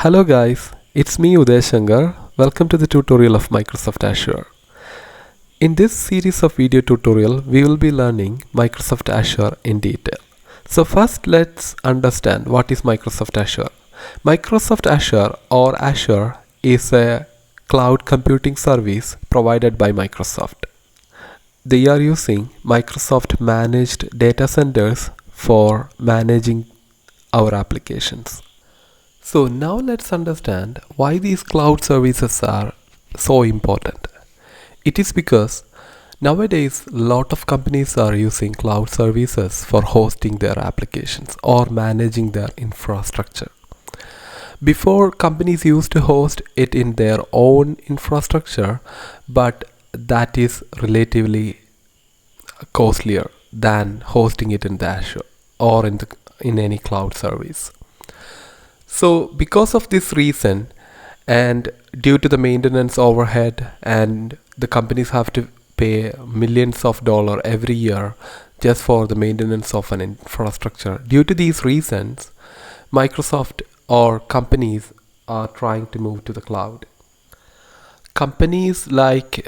Hello guys, it's me Uday Shankar. Welcome to the tutorial of Microsoft Azure. In this series of video tutorial, we will be learning Microsoft Azure in detail. So first let's understand what is Microsoft Azure. Microsoft Azure or Azure is a cloud computing service provided by Microsoft. They are using Microsoft managed data centers for managing our applications. So now let's understand why these cloud services are so important. It is because nowadays a lot of companies are using cloud services for hosting their applications or managing their infrastructure. Before, companies used to host it in their own infrastructure, but that is relatively costlier than hosting it in the Azure or in any cloud service. So because of this reason and due to the maintenance overhead, and the companies have to pay millions of dollars every year just for the maintenance of an infrastructure. Due to these reasons, Microsoft or companies are trying to move to the cloud. Companies like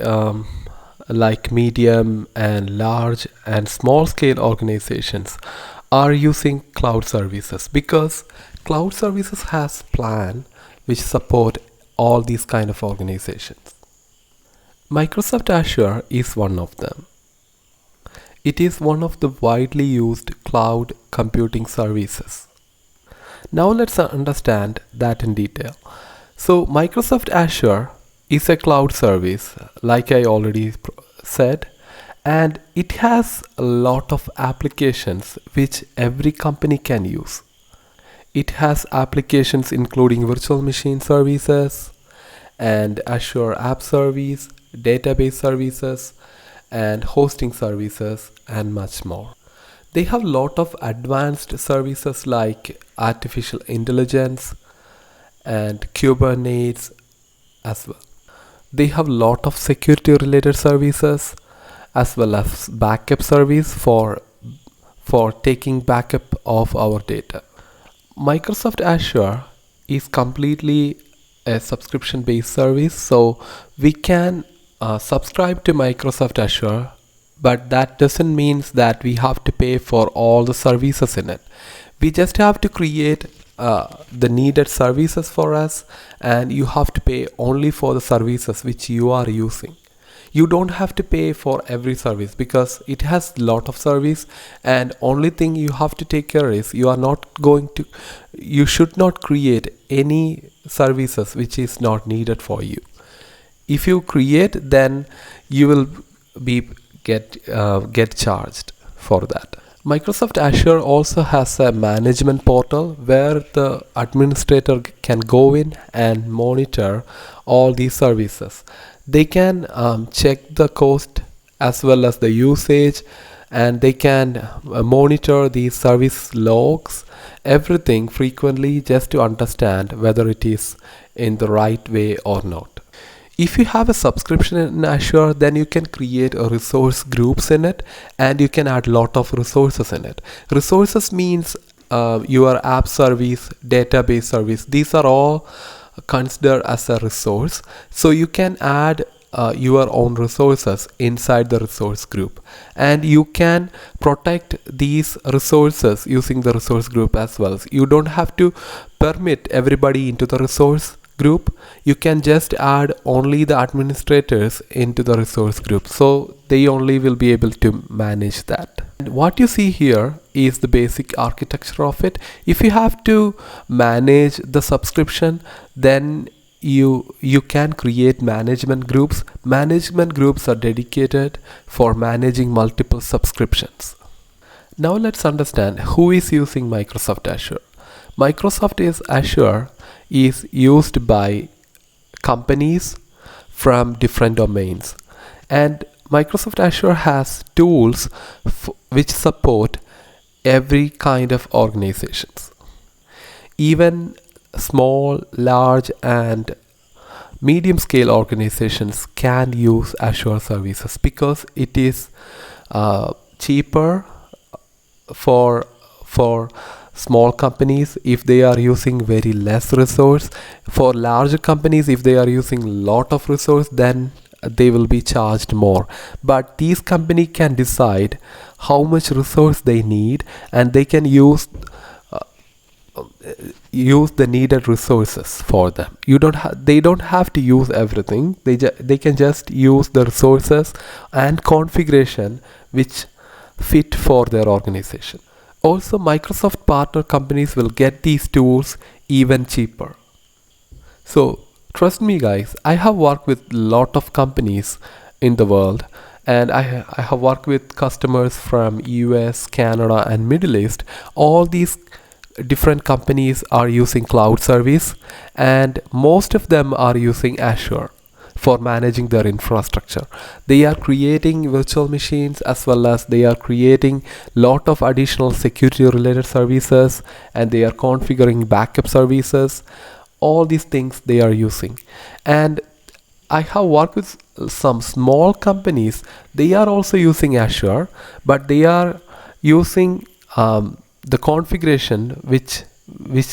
medium and large and small scale organizations are using cloud services because cloud services has plan which support all these kind of organizations. Microsoft Azure is one of them. It is one of the widely used cloud computing services. Now let's understand that in detail. So Microsoft Azure is a cloud service, like I already said, and it has a lot of applications which every company can use. It has applications including virtual machine services and Azure App Service, database services, and hosting services, and much more. They have a lot of advanced services like artificial intelligence and Kubernetes as well. They have a lot of security related services as well as backup service for taking backup of our data. Microsoft Azure is completely a subscription based service, so we can subscribe to Microsoft Azure, but that doesn't mean that we have to pay for all the services in it. We just have to create the needed services for us, and you have to pay only for the services which you are using. You don't have to pay for every service because it has a lot of service, and only thing you have to take care is you should not create any services which is not needed for you. If you create, then you will be get charged for that. Microsoft Azure also has a management portal where the administrator can go in and monitor all these services. They can check the cost as well as the usage, and they can monitor the service logs, everything frequently, just to understand whether it is in the right way or not. If you have a subscription in Azure, then you can create a resource groups in it, and you can add lot of resources in it. Resources means your app service, database service. These are all considered as a resource. So you can add your own resources inside the resource group, and you can protect these resources using the resource group as well. You don't have to permit everybody into the resource group. You can just add only the administrators into the resource group, so they only will be able to manage that. And what you see here is the basic architecture of it. If you have to manage the subscription, then you can create management groups. Management groups are dedicated for managing multiple subscriptions. Now let's understand who is using Microsoft Azure. Microsoft Azure is used by companies from different domains, and Microsoft Azure has tools which support every kind of organizations. Even small, large, and medium scale organizations can use Azure services because it is cheaper for small companies if they are using very less resource. For larger companies, if they are using lot of resource, then they will be charged more. But these company can decide how much resource they need, and they can use the needed resources for them. They don't have to use everything. They can just use the resources and configuration which fit for their organization. Also, Microsoft partner companies will get these tools even cheaper. So trust me guys, I have worked with lot of companies in the world, and I have worked with customers from US, Canada and Middle East. All these different companies are using cloud service, and most of them are using Azure for managing their infrastructure. They are creating virtual machines, as well as they are creating lot of additional security related services, and they are configuring backup services. All these things they are using. And I have worked with some small companies. They are also using Azure, but they are using the configuration which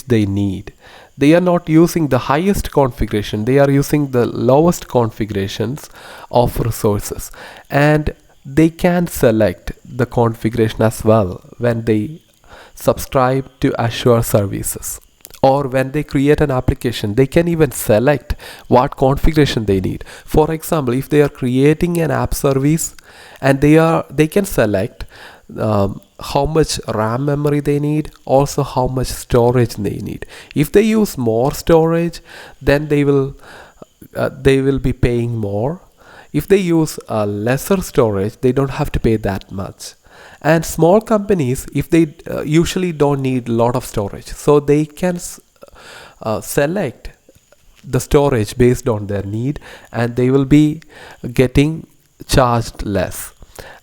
they need. They are not using the highest configuration. They are using the lowest configurations of resources, and they can select the configuration as well when they subscribe to Azure services. Or when they create an application, they can even select what configuration they need. For example, if they are creating an app service, and they can select how much RAM memory they need, also how much storage they need. If they use more storage, then they will be paying more. If they use lesser storage, they don't have to pay that much. And small companies, if they usually don't need a lot of storage, so they can select the storage based on their need, and they will be getting charged less.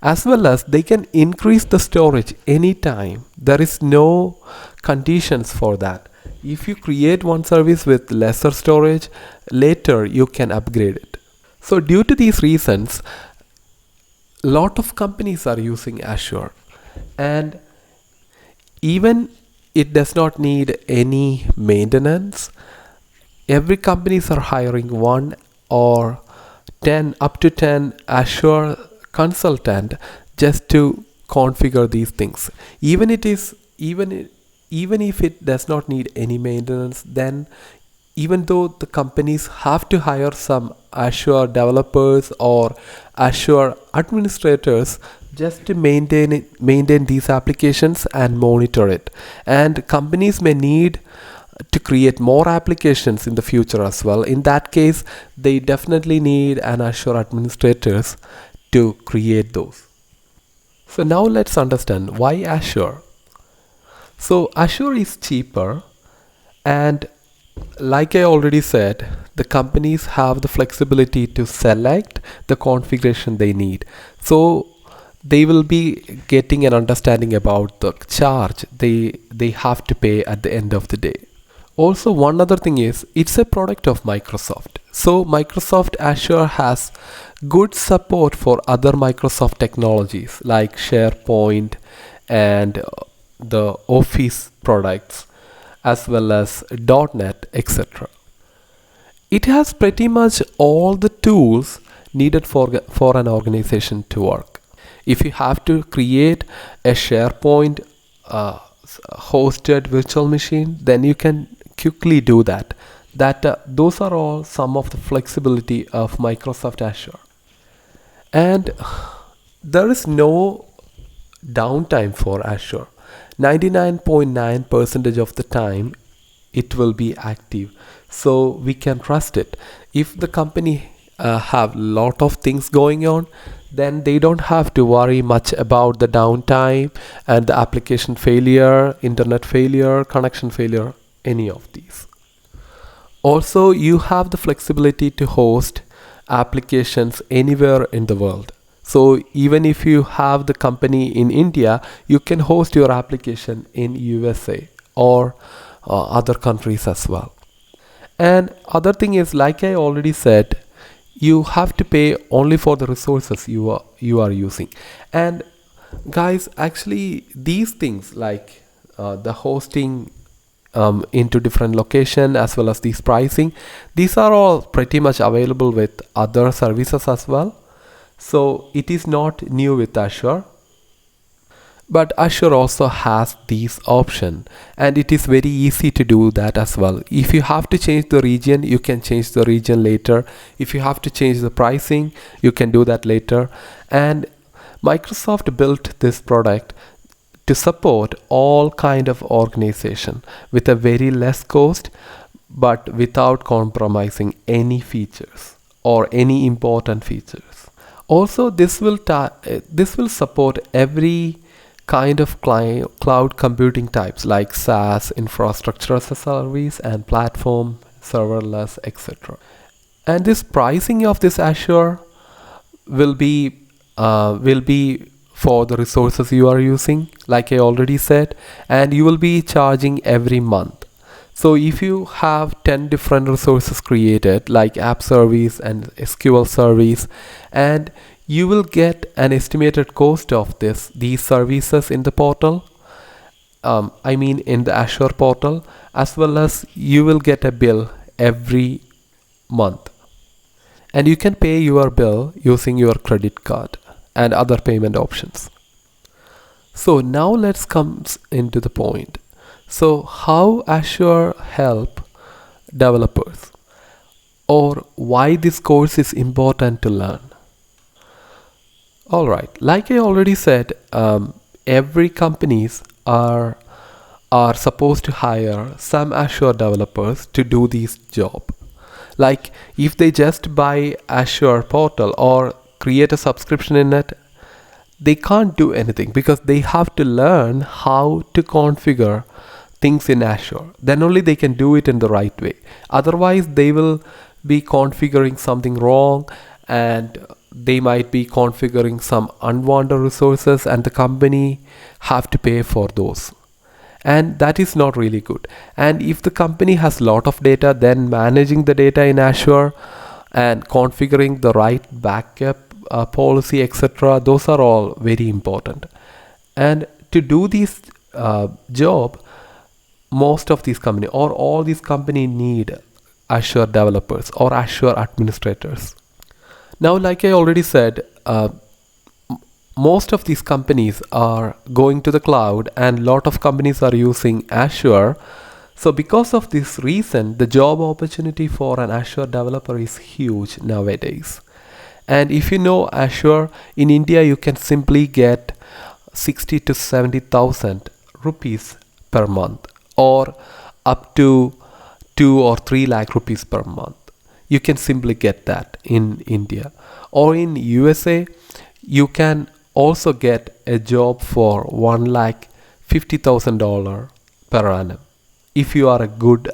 As well as they can increase the storage anytime. There is no conditions for that. If you create one service with lesser storage, later you can upgrade it. So due to these reasons, lot of companies are using Azure, and even it does not need any maintenance. Every companies are hiring one or 10 up to 10 Azure consultant just to configure these things. Even if it does not need any maintenance, then even though the companies have to hire some Azure developers or Azure administrators just to maintain these applications and monitor it. And companies may need to create more applications in the future as well. In that case, they definitely need an Azure administrators to create those. So now let's understand why Azure. So Azure is cheaper, and like I already said, the companies have the flexibility to select the configuration they need. So they will be getting an understanding about the charge they have to pay at the end of the day. Also, one other thing is it's a product of Microsoft. So Microsoft Azure has good support for other Microsoft technologies like SharePoint and the Office products, as well as .NET, etc. It has pretty much all the tools needed for an organization to work. If you have to create a SharePoint hosted virtual machine, then you can quickly do that. Those are all some of the flexibility of Microsoft Azure. And there is no downtime for Azure. 99.9% of the time it will be active, so we can trust it. If the company have lot of things going on, then they don't have to worry much about the downtime and the application failure, internet failure, connection failure, any of these. Also, you have the flexibility to host applications anywhere in the world. So even if you have the company in India, you can host your application in USA or other countries as well. And other thing is, like I already said, you have to pay only for the resources you are using. And guys, actually these things like the hosting into different location, as well as these pricing. These are all pretty much available with other services as well. So it is not new with Azure. But Azure also has these option, and it is very easy to do that as well. If you have to change the region, you can change the region later. If you have to change the pricing, you can do that later. And Microsoft built this product to support all kind of organization with a very less cost, but without compromising any features or any important features. Also, this will support every kind of cloud computing types like SaaS, infrastructure as a service, and platform, serverless, etc. And this pricing of this Azure will be for the resources you are using, like I already said, and you will be charging every month. So if you have 10 different resources created, like app service and SQL service, and you will get an estimated cost of these services in the portal, I mean in the Azure portal, as well as you will get a bill every month. And you can pay your bill using your credit card and other payment options. So now let's come into the point. So how Azure help developers, or why this course is important to learn. Alright, like I already said, every companies are supposed to hire some Azure developers to do this job. Like if they just buy Azure portal or create a subscription in it, they can't do anything because they have to learn how to configure things in Azure. Then only they can do it in the right way. Otherwise, they will be configuring something wrong, and they might be configuring some unwanted resources, and the company have to pay for those. And that is not really good. And if the company has a lot of data, then managing the data in Azure and configuring the right backup policy, etc., those are all very important. And to do this job, most of these companies or all these companies need Azure developers or Azure administrators. Now, like I already said, most of these companies are going to the cloud, and a lot of companies are using Azure. So because of this reason, the job opportunity for an Azure developer is huge nowadays. And if you know Azure, in India you can simply get 60 to 70,000 rupees per month, or up to 2 or 3 lakh rupees per month. You can simply get that in India. Or in USA, you can also get a job for $1,50,000 per annum if you are a good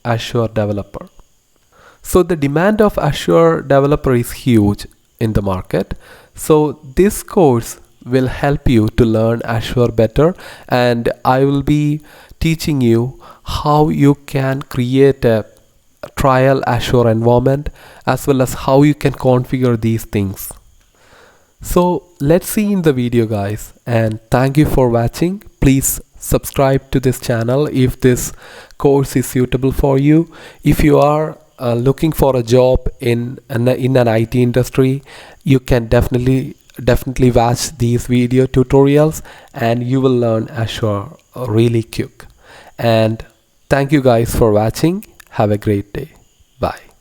Azure developer. So the demand of Azure developer is huge in the market. So this course will help you to learn Azure better, and I will be teaching you how you can create a trial Azure environment, as well as how you can configure these things. So let's see in the video, guys, and thank you for watching. Please subscribe to this channel if this course is suitable for you. If you are looking for a job in an IT industry, you can definitely watch these video tutorials, and you will learn Azure really quick. And thank you guys for watching. Have a great day. Bye.